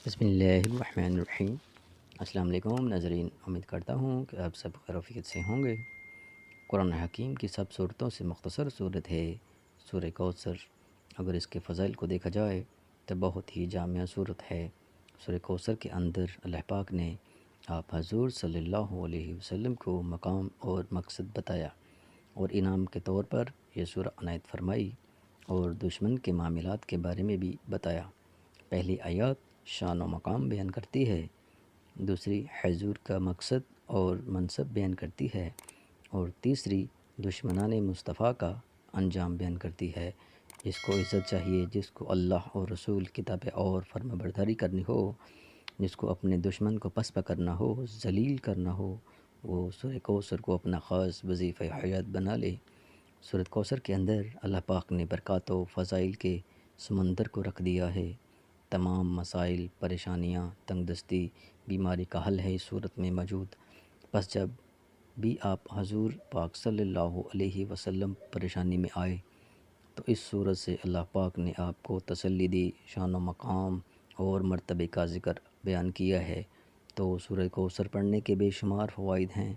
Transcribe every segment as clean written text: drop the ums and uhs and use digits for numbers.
بسم اللہ الرحمن الرحیم۔ السلام علیکم ناظرین، امید کرتا ہوں کہ آپ سب خیر و عافیت سے ہوں گے۔ قرآن حکیم کی سب صورتوں سے مختصر صورت ہے سورہ کوثر۔ اگر اس کے فضائل کو دیکھا جائے تو بہت ہی جامع صورت ہے۔ سورہ کوثر کے اندر اللہ پاک نے آپ حضور صلی اللہ علیہ وسلم کو مقام اور مقصد بتایا اور انعام کے طور پر یہ سورہ عنایت فرمائی، اور دشمن کے معاملات کے بارے میں بھی بتایا۔ پہلی آیات شان و مقام بیان کرتی ہے، دوسری حضور کا مقصد اور منصب بیان کرتی ہے، اور تیسری دشمنان مصطفیٰ کا انجام بیان کرتی ہے۔ جس کو عزت چاہیے، جس کو اللہ اور رسول کی تابع اور فرما برداری کرنی ہو، جس کو اپنے دشمن کو پسپا کرنا ہو، ذلیل کرنا ہو، وہ سورہ کوثر کو اپنا خاص وظیفہ حیات بنا لے۔ سورہ کوثر کے اندر اللہ پاک نے برکات و فضائل کے سمندر کو رکھ دیا ہے۔ تمام مسائل، پریشانیاں، تنگ دستی، بیماری کا حل ہے اس صورت میں موجود۔ بس جب بھی آپ حضور پاک صلی اللہ علیہ وسلم پریشانی میں آئے تو اس صورت سے اللہ پاک نے آپ کو تسلی دی، شان و مقام اور مرتبے کا ذکر بیان کیا ہے۔ تو سورہ کوثر پڑھنے کے بے شمار فوائد ہیں،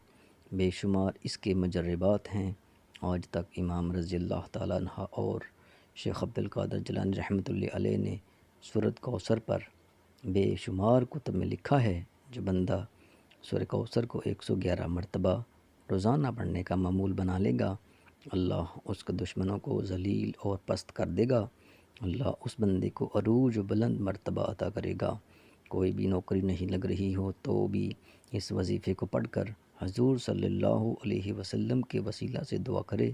بے شمار اس کے مجربات ہیں۔ آج تک امام رضی اللہ تعالیٰ عنہ اور شیخ عبد القادر جیلانی رحمۃ اللہ علیہ نے سورۃ کوثر پر بے شمار کتب میں لکھا ہے۔ جو بندہ سورہ کوثر کو 111 مرتبہ روزانہ پڑھنے کا معمول بنا لے گا، اللہ اس کے دشمنوں کو ذلیل اور پست کر دے گا۔ اللہ اس بندے کو عروج و بلند مرتبہ عطا کرے گا۔ کوئی بھی نوکری نہیں لگ رہی ہو تو بھی اس وظیفے کو پڑھ کر حضور صلی اللہ علیہ وسلم کے وسیلہ سے دعا کرے،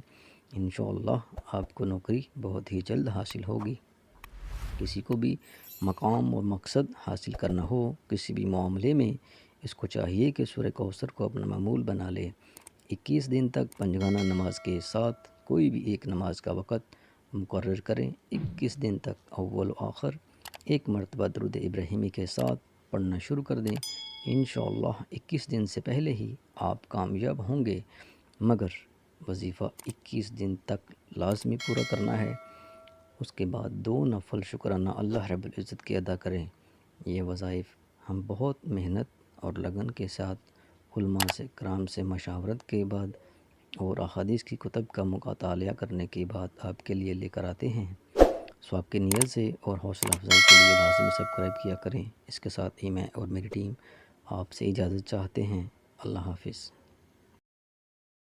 انشاءاللہ آپ کو نوکری بہت ہی جلد حاصل ہوگی۔ کسی کو بھی مقام اور مقصد حاصل کرنا ہو کسی بھی معاملے میں، اس کو چاہیے کہ سورہ کوثر کو اپنا معمول بنا لے۔ 21 دن تک پنجگانہ نماز کے ساتھ کوئی بھی ایک نماز کا وقت مقرر کریں۔ 21 دن تک اول و آخر ایک مرتبہ درود ابراہیمی کے ساتھ پڑھنا شروع کر دیں۔ انشاءاللہ 21 دن سے پہلے ہی آپ کامیاب ہوں گے، مگر وظیفہ 21 دن تک لازمی پورا کرنا ہے۔ اس کے بعد 2 نفل شکرانہ اللہ رب العزت کے ادا کریں۔ یہ وظائف ہم بہت محنت اور لگن کے ساتھ علماء سے کرام سے مشاورت کے بعد اور احادیث کی کتب کا مطالعہ کرنے کے بعد آپ کے لیے لے کر آتے ہیں۔ سو آپ کی نیت سے اور حوصلہ افزائی کے لیے لازمی سبسکرائب کیا کریں۔ اس کے ساتھ ہی میں اور میری ٹیم آپ سے اجازت چاہتے ہیں۔ اللہ حافظ۔